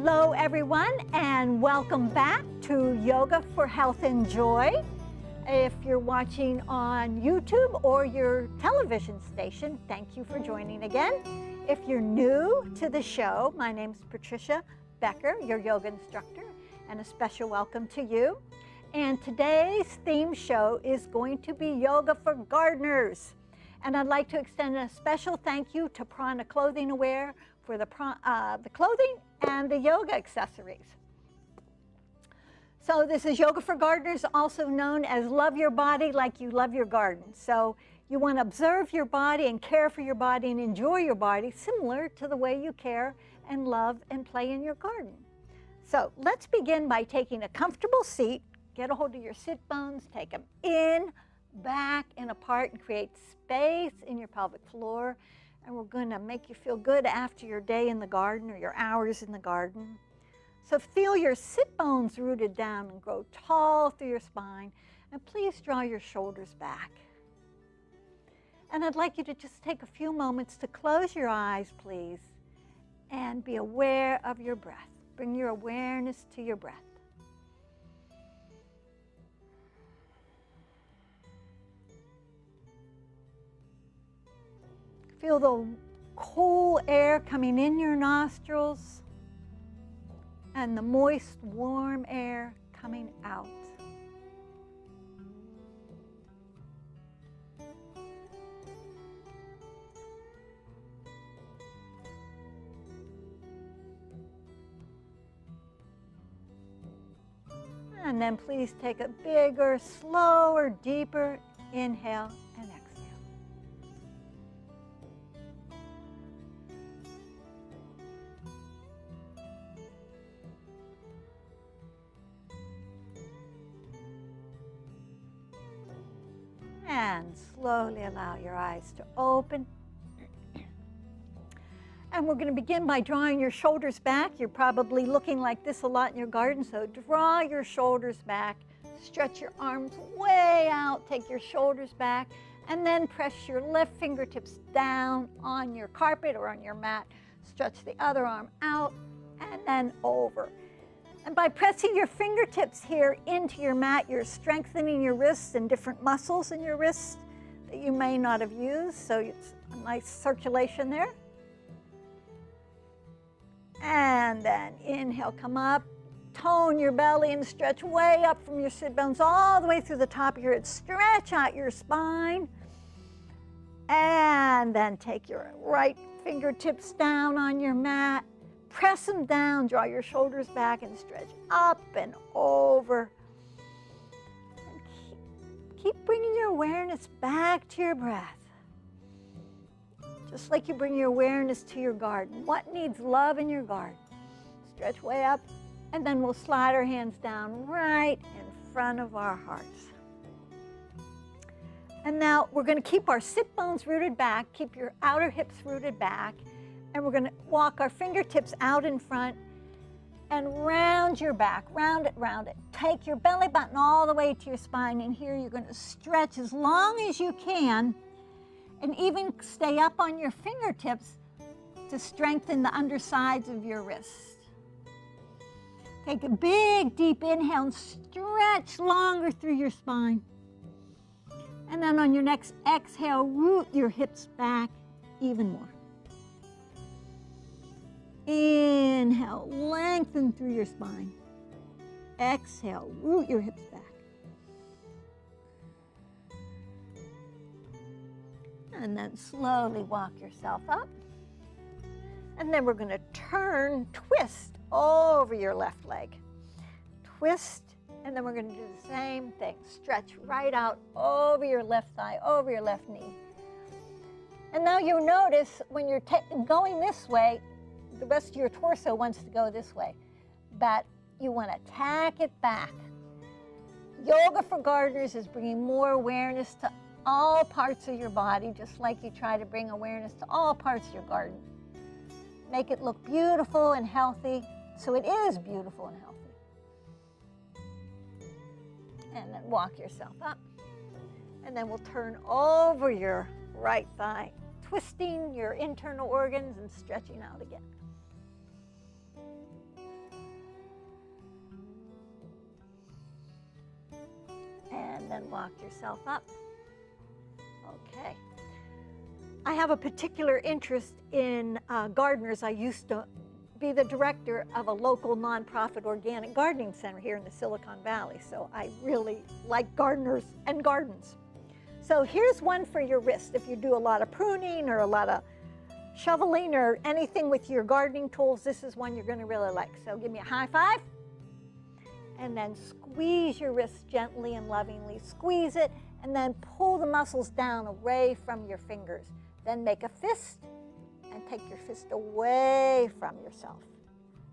Hello everyone, and welcome back to Yoga for Health and Joy. If you're watching on YouTube or your television station, thank you for joining again. If you're new to the show, my name's Patricia Becker, your yoga instructor, and a special welcome to you. And today's theme show is going to be Yoga for Gardeners. And I'd like to extend a special thank you to Prana Clothing Aware for the clothing and the yoga accessories. So this is Yoga for Gardeners, also known as Love Your Body Like You Love Your Garden. So you want to observe your body and care for your body and enjoy your body similar to the way you care and love and play in your garden. So let's begin by taking a comfortable seat. Get a hold of your sit bones, take them in, back, and apart, and create space in your pelvic floor. And we're going to make you feel good after your day in the garden or your hours in the garden. So feel your sit bones rooted down and grow tall through your spine. And please draw your shoulders back. And I'd like you to just take a few moments to close your eyes, please, and be aware of your breath. Bring your awareness to your breath. Feel the cool air coming in your nostrils and the moist, warm air coming out. And then please take a bigger, slower, deeper inhale and exhale. And slowly allow your eyes to open. And we're going to begin by drawing your shoulders back. You're probably looking like this a lot in your garden, so draw your shoulders back. Stretch your arms way out, take your shoulders back, and then press your left fingertips down on your carpet or on your mat. Stretch the other arm out and then over. And by pressing your fingertips here into your mat, you're strengthening your wrists and different muscles in your wrists that you may not have used, so it's a nice circulation there. And then inhale, come up, tone your belly and stretch way up from your sit bones all the way through the top of your head. Stretch out your spine. And then take your right fingertips down on your mat. Press them down, draw your shoulders back and stretch up and over. And keep bringing your awareness back to your breath. Just like you bring your awareness to your garden. What needs love in your garden? Stretch way up, and then we'll slide our hands down right in front of our hearts. And now we're going to keep our sit bones rooted back, keep your outer hips rooted back, and we're going to walk our fingertips out in front and round your back, round it, round it. Take your belly button all the way to your spine, and here you're going to stretch as long as you can and even stay up on your fingertips to strengthen the undersides of your wrist. Take a big, deep inhale and stretch longer through your spine. And then on your next exhale, root your hips back even more. Inhale, lengthen through your spine. Exhale, root your hips back. And then slowly walk yourself up. And then we're going to twist over your left leg. Twist, and then we're going to do the same thing. Stretch right out over your left thigh, over your left knee. And now you'll notice when you're going this way, the rest of your torso wants to go this way, but you want to tack it back. Yoga for Gardeners is bringing more awareness to all parts of your body, just like you try to bring awareness to all parts of your garden. Make it look beautiful and healthy, so it is beautiful and healthy. And then walk yourself up. And then we'll turn over your right thigh, twisting your internal organs and stretching out again. and then walk yourself up. Okay. I have a particular interest in gardeners. I used to be the director of a local nonprofit organic gardening center here in the Silicon Valley, so I really like gardeners and gardens. So here's one for your wrist. If you do a lot of pruning or a lot of shoveling or anything with your gardening tools, this is one you're going to really like. So give me a high five, and then squeeze your wrist gently and lovingly. Squeeze it, and then pull the muscles down away from your fingers. Then make a fist and take your fist away from yourself.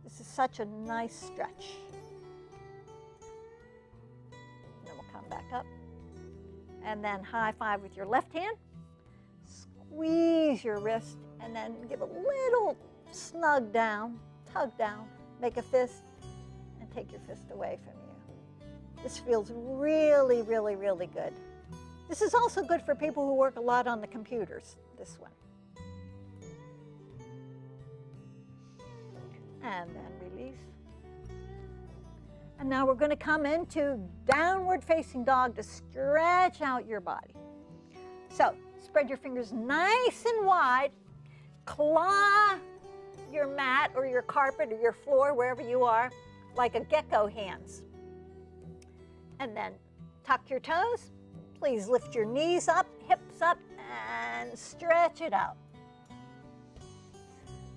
This is such a nice stretch. Then we'll come back up. And then high five with your left hand. Squeeze your wrist and then give a little snug down, tug down, make a fist, and take your fist away from you. This feels really, really, really good. This is also good for people who work a lot on the computers, this one. And then release. And now we're going to come into downward facing dog to stretch out your body. So spread your fingers nice and wide. Claw your mat or your carpet or your floor, wherever you are, like a gecko hands. And then tuck your toes. Please lift your knees up, hips up, and stretch it out.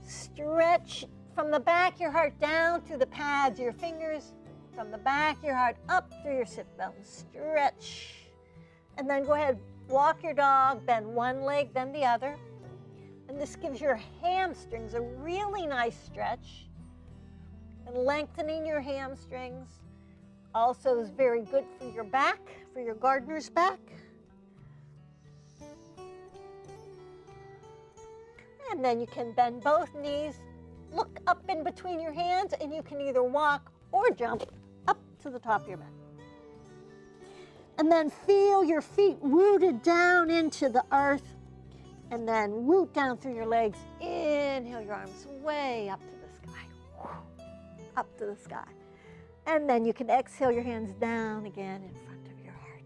Stretch from the back of your heart down through the pads of your fingers, from the back of your heart up through your sit bones. Stretch. And then go ahead, walk your dog, bend one leg, then the other. And this gives your hamstrings a really nice stretch. And lengthening your hamstrings also is very good for your back, for your gardener's back. And then you can bend both knees, look up in between your hands, and you can either walk or jump up to the top of your mat. And then feel your feet rooted down into the earth, and then root down through your legs. Inhale your arms way up to the sky, up to the sky. And then you can exhale your hands down again in front of your heart.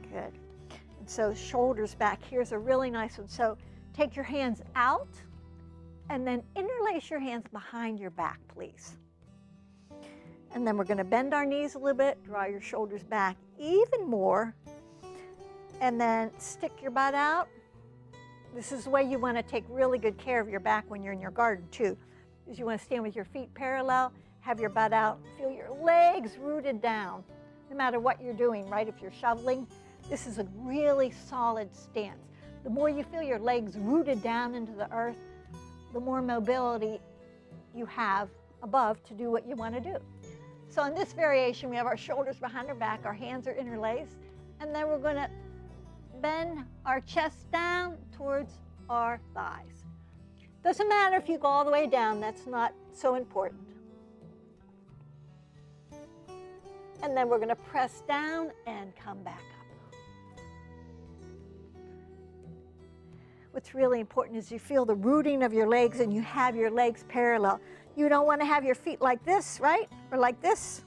Good. And so shoulders back. Here's a really nice one. So take your hands out and then interlace your hands behind your back, please. And then we're going to bend our knees a little bit, draw your shoulders back even more, and then stick your butt out. This is the way you want to take really good care of your back when you're in your garden too, is you want to stand with your feet parallel, have your butt out, feel your legs rooted down, no matter what you're doing, right? If you're shoveling, this is a really solid stance. The more you feel your legs rooted down into the earth, the more mobility you have above to do what you want to do. So in this variation, we have our shoulders behind our back, our hands are interlaced, and then we're going to bend our chest down towards our thighs. Doesn't matter if you go all the way down, that's not so important. And then we're going to press down and come back up. What's really important is you feel the rooting of your legs and you have your legs parallel. You don't want to have your feet like this, right? Or like this.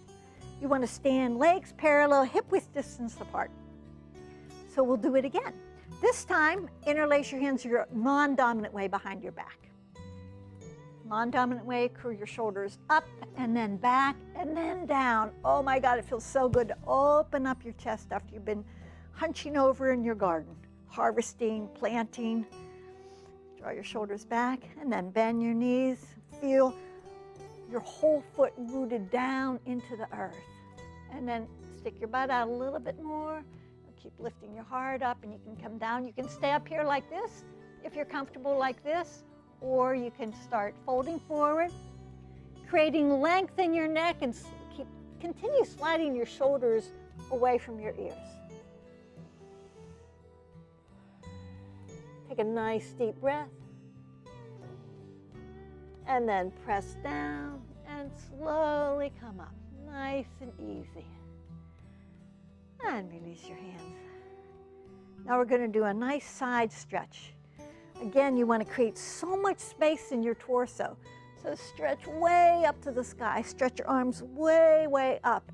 You want to stand legs parallel, hip width distance apart. So we'll do it again. This time, interlace your hands your non-dominant way behind your back. Non-dominant way, curl your shoulders up and then back and then down. Oh my God, it feels so good to open up your chest after you've been hunching over in your garden, harvesting, planting. Draw your shoulders back and then bend your knees. Feel your whole foot rooted down into the earth. And then stick your butt out a little bit more. Keep lifting your heart up and you can come down. You can stay up here like this if you're comfortable like this, or you can start folding forward, creating length in your neck, and continue sliding your shoulders away from your ears. Take a nice deep breath. And then press down and slowly come up, nice and easy. And release your hands. Now we're going to do a nice side stretch. Again, you want to create so much space in your torso. So stretch way up to the sky. Stretch your arms way, way up.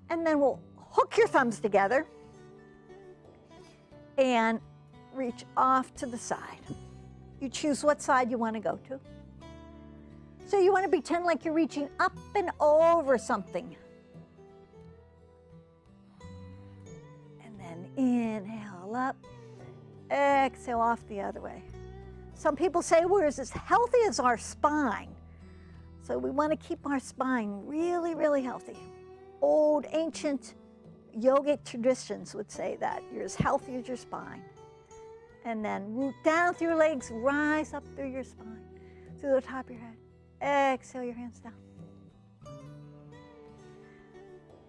And then we'll hook your thumbs together and reach off to the side. You choose what side you want to go to. So you want to pretend like you're reaching up and over something. And then inhale up, exhale off the other way. Some people say we're as healthy as our spine. So we want to keep our spine really, really healthy. Old, ancient yogic traditions would say that you're as healthy as your spine. And then root down through your legs, rise up through your spine, through the top of your head. Exhale your hands down.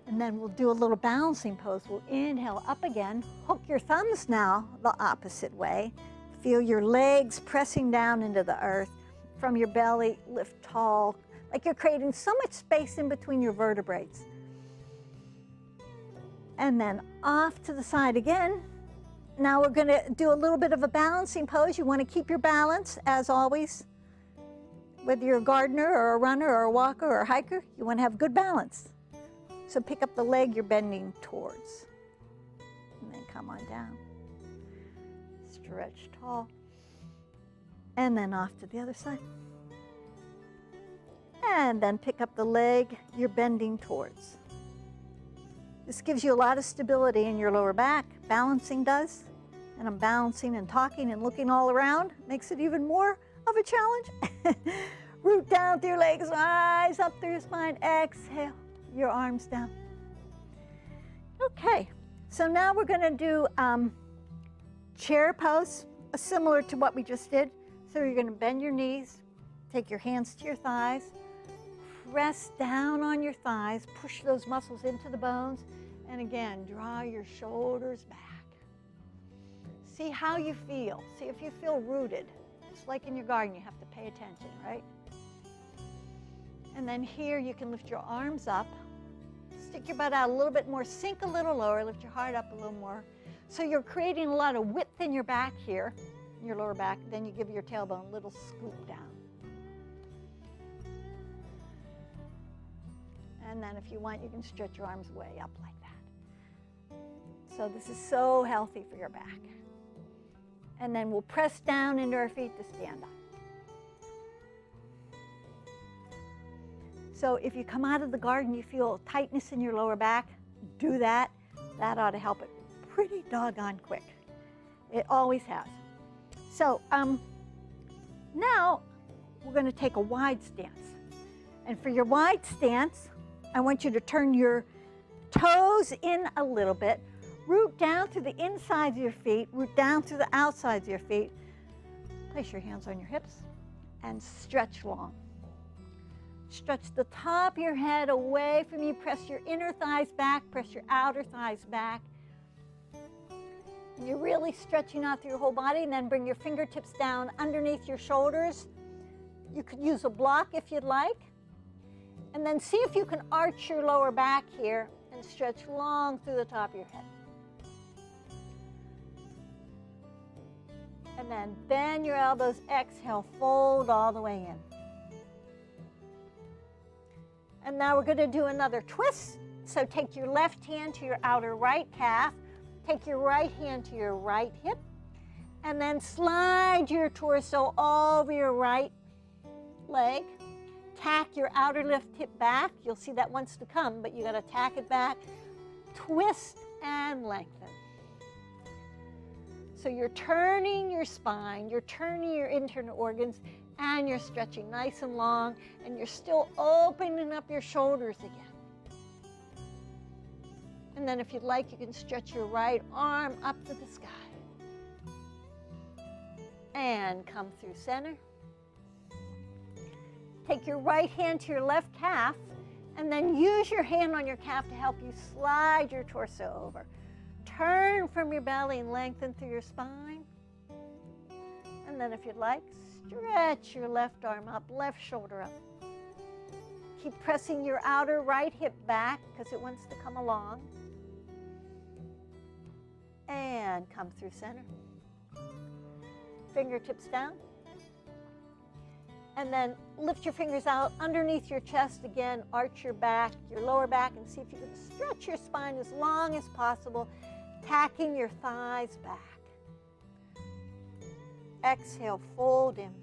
And then we'll do a little balancing pose. We'll inhale up again. Hook your thumbs now the opposite way. Feel your legs pressing down into the earth. From your belly, lift tall, like you're creating so much space in between your vertebrae. And then off to the side again. Now we're going to do a little bit of a balancing pose. You want to keep your balance, as always. Whether you're a gardener or a runner or a walker or a hiker, you want to have good balance. So pick up the leg you're bending towards. And then come on down. Stretch tall. And then off to the other side. And then pick up the leg you're bending towards. This gives you a lot of stability in your lower back. Balancing does. And I'm balancing and talking and looking all around. Makes it even more of a challenge. Root down through your legs, rise up through your spine. Exhale your arms down. Okay, so now we're going to do chair pose, similar to what we just did. So you're going to bend your knees, take your hands to your thighs, press down on your thighs, push those muscles into the bones, and again, draw your shoulders back. See how you feel. See if you feel rooted. Just like in your garden, you have to pay attention, right? And then here, you can lift your arms up, stick your butt out a little bit more, sink a little lower, lift your heart up a little more. So you're creating a lot of width in your back here, in your lower back. Then you give your tailbone a little scoop down. And then if you want, you can stretch your arms way up like that. So this is so healthy for your back. And then we'll press down into our feet to stand up. So if you come out of the garden, you feel tightness in your lower back, do that. That ought to help it pretty doggone quick. It always has. So now we're going to take a wide stance. And for your wide stance, I want you to turn your toes in a little bit. Root down through the insides of your feet, root down through the outsides of your feet. Place your hands on your hips and stretch long. Stretch the top of your head away from you. Press your inner thighs back, press your outer thighs back. And you're really stretching out through your whole body, and then bring your fingertips down underneath your shoulders. You could use a block if you'd like. And then see if you can arch your lower back here and stretch long through the top of your head. And then bend your elbows, exhale, fold all the way in. And now we're going to do another twist. So take your left hand to your outer right calf, take your right hand to your right hip, and then slide your torso over your right leg. Tack your outer left hip back. You'll see that wants to come, but you got to tack it back. Twist and lengthen. So you're turning your spine, you're turning your internal organs, and you're stretching nice and long, and you're still opening up your shoulders again. And then if you'd like, you can stretch your right arm up to the sky. And come through center. Take your right hand to your left calf, and then use your hand on your calf to help you slide your torso over. Turn from your belly and lengthen through your spine. And then if you'd like, stretch your left arm up, left shoulder up. Keep pressing your outer right hip back because it wants to come along. And come through center. Fingertips down. And then lift your fingers out underneath your chest again, arch your back, your lower back, and see if you can stretch your spine as long as possible, tacking your thighs back. Exhale, fold in.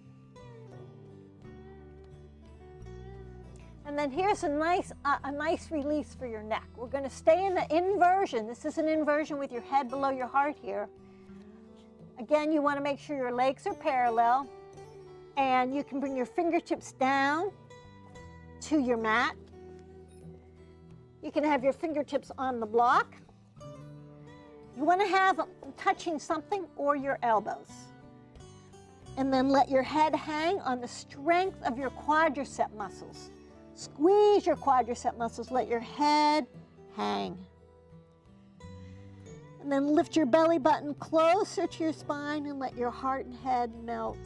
And then here's a nice release for your neck. We're going to stay in the inversion. This is an inversion with your head below your heart here. Again, you want to make sure your legs are parallel. And you can bring your fingertips down to your mat. You can have your fingertips on the block. You want to have them touching something or your elbows. And then let your head hang on the strength of your quadricep muscles. Squeeze your quadricep muscles, let your head hang. And then lift your belly button closer to your spine and let your heart and head melt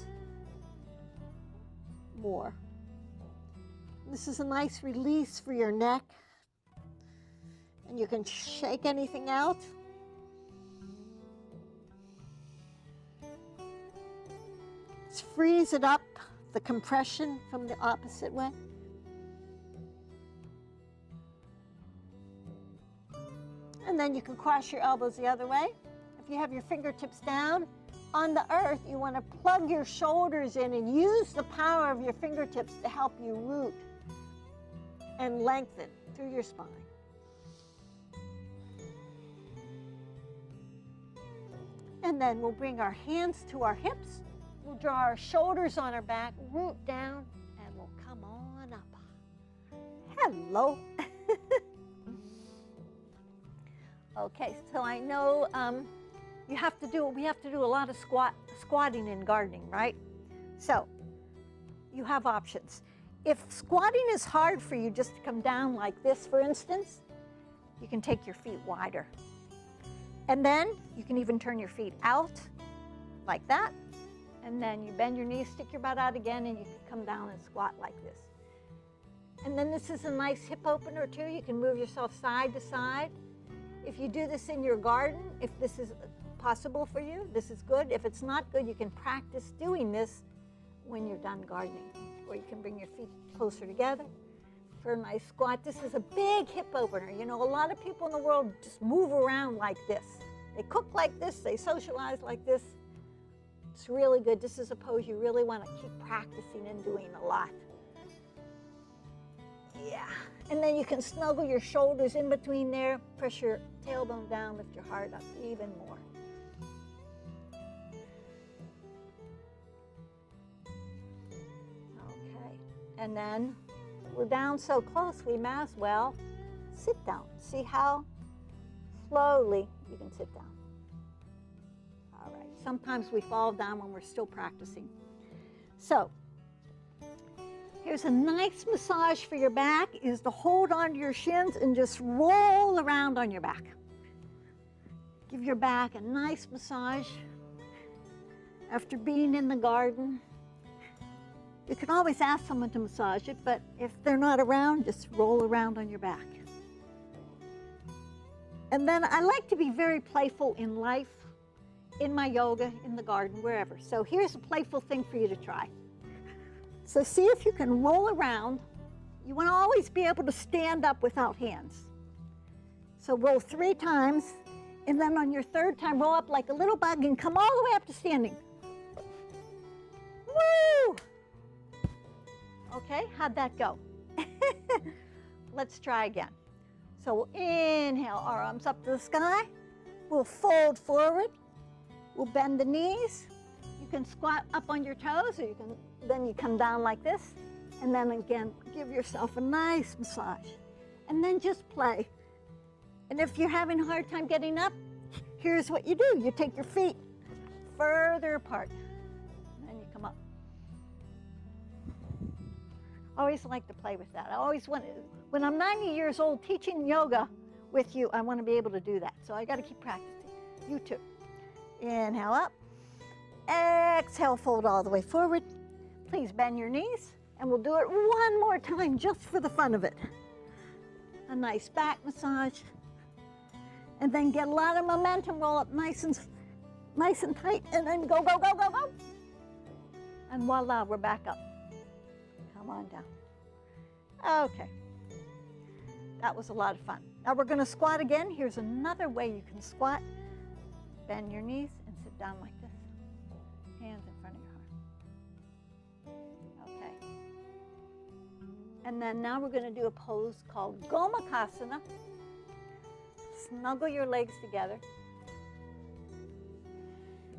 more. This is a nice release for your neck. And you can shake anything out. Let's freeze it up, the compression from the opposite way. And then you can cross your elbows the other way. If you have your fingertips down on the earth, you want to plug your shoulders in and use the power of your fingertips to help you root and lengthen through your spine. And then we'll bring our hands to our hips. We'll draw our shoulders on our back, root down, and we'll come on up. Hello. Okay, so I know we have to do a lot of squatting in gardening, right? So you have options. If squatting is hard for you, just to come down like this, for instance, you can take your feet wider. And then you can even turn your feet out like that. And then you bend your knees, stick your butt out again, and you can come down and squat like this. And then this is a nice hip opener too. You can move yourself side to side. If you do this in your garden, if this is possible for you, this is good. If it's not good, you can practice doing this when you're done gardening. Or you can bring your feet closer together for a nice squat. This is a big hip opener. You know, a lot of people in the world just move around like this. They cook like this, they socialize like this. It's really good. This is a pose you really want to keep practicing and doing a lot. Yeah. And then you can snuggle your shoulders in between there, press your tailbone down, lift your heart up even more. Okay, and then we're down so close, we might as well sit down. See how slowly you can sit down. All right, sometimes we fall down when we're still practicing. So, here's a nice massage for your back, is to hold onto your shins and just roll around on your back. Give your back a nice massage after being in the garden. You can always ask someone to massage it, but if they're not around, just roll around on your back. And then I like to be very playful in life, in my yoga, in the garden, wherever. So here's a playful thing for you to try. So see if you can roll around. You want to always be able to stand up without hands. So roll 3 times, and then on your 3rd time, roll up like a little bug and come all the way up to standing. Woo! Okay, how'd that go? Let's try again. So we'll inhale, our arms up to the sky. We'll fold forward. We'll bend the knees. You can squat up on your toes, or then you come down like this, and then again, give yourself a nice massage, and then just play. And if you're having a hard time getting up, here's what you do. You take your feet further apart, and then you come up. I always like to play with that. I always want to, when I'm 90 years old teaching yoga with you, I want to be able to do that. So I got to keep practicing. You too. Inhale up. Exhale, fold all the way forward. Please bend your knees, and we'll do it one more time just for the fun of it. A nice back massage. And then get a lot of momentum, roll up nice and tight, and then go, go, go, go, go. And voila, we're back up. Come on down. Okay. That was a lot of fun. Now we're going to squat again. Here's another way you can squat. Bend your knees and sit down like this. Hands in front of your heart. Okay. And then now we're going to do a pose called Gomukhasana. Snuggle your legs together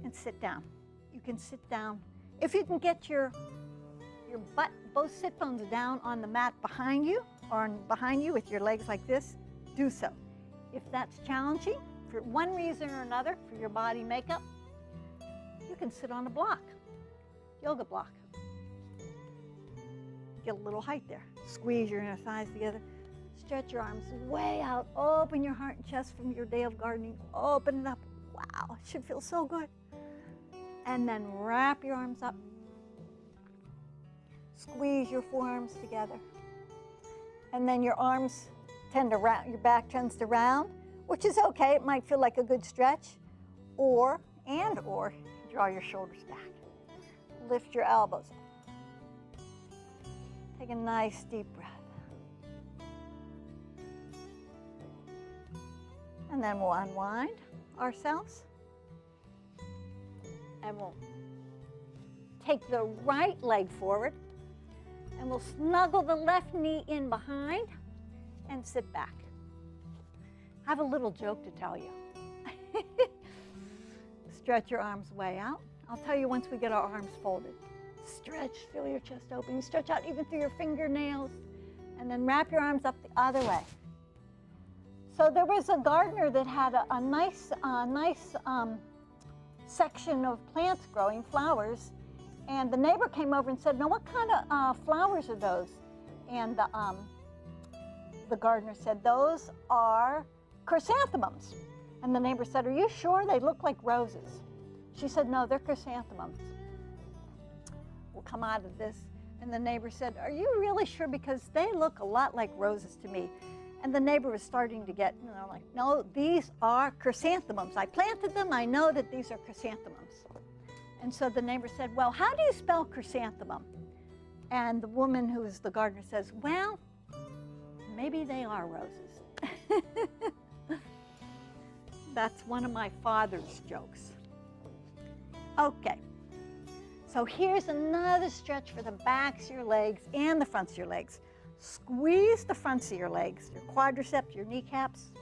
and sit down. You can sit down. If you can get your butt, both sit bones down on the mat behind you, or behind you with your legs like this, do so. If that's challenging, for one reason or another, for your body makeup, you can sit on a block, yoga block. Get a little height there. Squeeze your inner thighs together. Stretch your arms way out. Open your heart and chest from your day of gardening. Open it up. Wow, it should feel so good. And then wrap your arms up. Squeeze your forearms together. And then your arms tend to round, your back tends to round, which is okay. It might feel like a good stretch. Or draw your shoulders back. Lift your elbows. Take a nice deep breath. And then we'll unwind ourselves. And we'll take the right leg forward. And we'll snuggle the left knee in behind and sit back. I have a little joke to tell you. Stretch your arms way out. I'll tell you once we get our arms folded. Stretch, feel your chest open. You stretch out even through your fingernails. And then wrap your arms up the other way. So there was a gardener that had a nice section of plants growing, flowers. And the neighbor came over and said, "Now, what kind of flowers are those?" And the gardener said, "Those are chrysanthemums." And the neighbor said, "Are you sure? They look like roses." She said, "No, they're chrysanthemums." We'll come out of this. And the neighbor said, "Are you really sure? Because they look a lot like roses to me." And the neighbor was starting to get, like, "No, these are chrysanthemums. I planted them. I know that these are chrysanthemums." And so the neighbor said, "Well, how do you spell chrysanthemum?" And the woman who is the gardener says, "Well, maybe they are roses." That's one of my father's jokes. Okay, so here's another stretch for the backs of your legs and the fronts of your legs. Squeeze the fronts of your legs, your quadriceps, your kneecaps.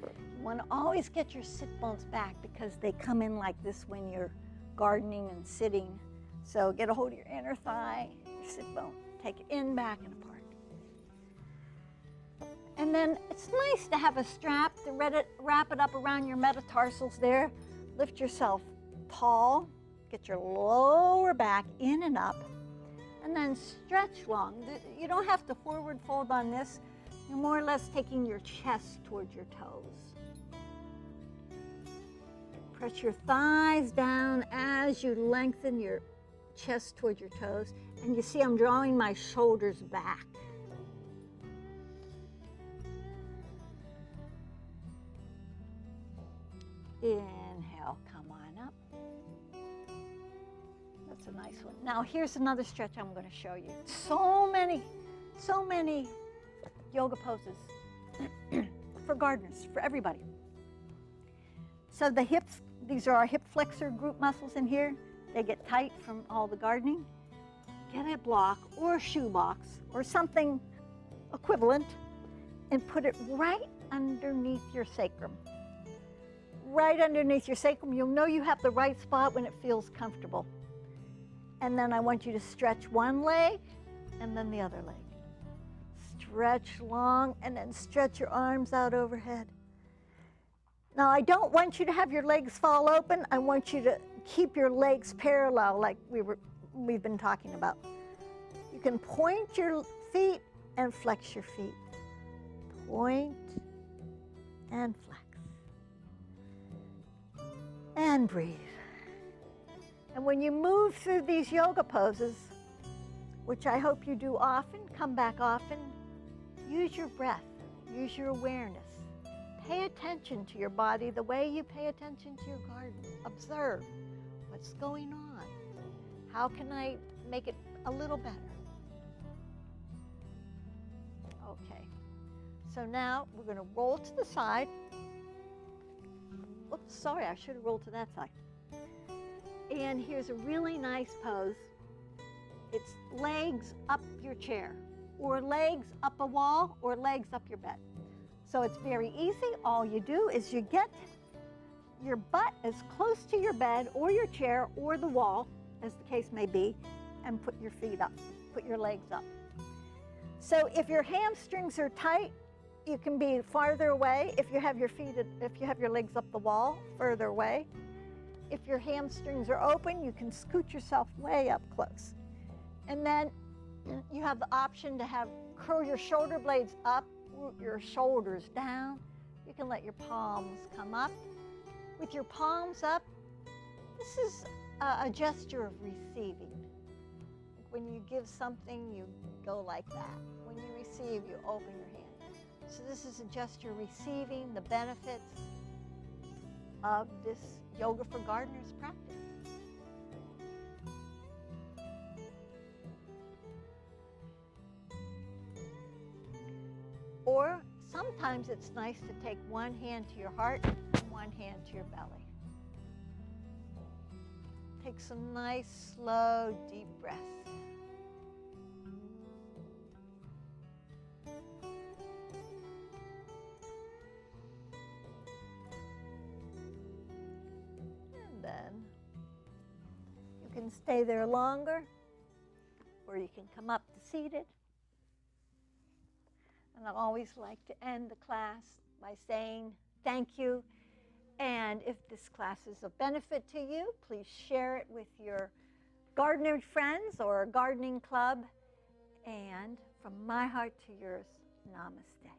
You want to always get your sit bones back because they come in like this when you're gardening and sitting. So get a hold of your inner thigh, your sit bone. Take it in, back, and apart. And then it's nice to have a strap to wrap it up around your metatarsals there. Lift yourself tall. Get your lower back in and up. And then stretch long. You don't have to forward fold on this. You're more or less taking your chest towards your toes. Press your thighs down as you lengthen your chest towards your toes. And you see I'm drawing my shoulders back. Inhale, come on up. That's a nice one. Now here's another stretch I'm going to show you. So many yoga poses for gardeners, for everybody. So the hips, these are our hip flexor group muscles in here. They get tight from all the gardening. Get a block or a shoe box or something equivalent and put it right underneath your sacrum. Right underneath your sacrum. You'll know you have the right spot when it feels comfortable. And then I want you to stretch one leg and then the other leg. Stretch long and then stretch your arms out overhead. Now I don't want you to have your legs fall open. I want you to keep your legs parallel like we've been talking about. You can point your feet and flex your feet. Point and flex. And breathe. And when you move through these yoga poses, which I hope you do often, come back often, use your breath, use your awareness. Pay attention to your body the way you pay attention to your garden. Observe what's going on. How can I make it a little better? Okay, so now we're going to roll to the side. Oops, sorry, I should have rolled to that side. And here's a really nice pose. It's legs up your chair, or legs up a wall, or legs up your bed. So it's very easy. All you do is you get your butt as close to your bed or your chair or the wall, as the case may be, and put your feet up, put your legs up. So if your hamstrings are tight, you can be farther away. If you have your legs up the wall, further away. If your hamstrings are open, you can scoot yourself way up close. And then you have the option to curl your shoulder blades up, root your shoulders down. You can let your palms come up. With your palms up, this is a gesture of receiving. When you give something, you go like that. When you receive, you open your hand. So this is a gesture receiving the benefits of this Yoga for Gardeners practice. Or sometimes it's nice to take one hand to your heart and one hand to your belly. Take some nice, slow, deep breaths. And then you can stay there longer, or you can come up to seated. And I always like to end the class by saying thank you. And if this class is of benefit to you, please share it with your gardener friends or gardening club. And from my heart to yours, namaste.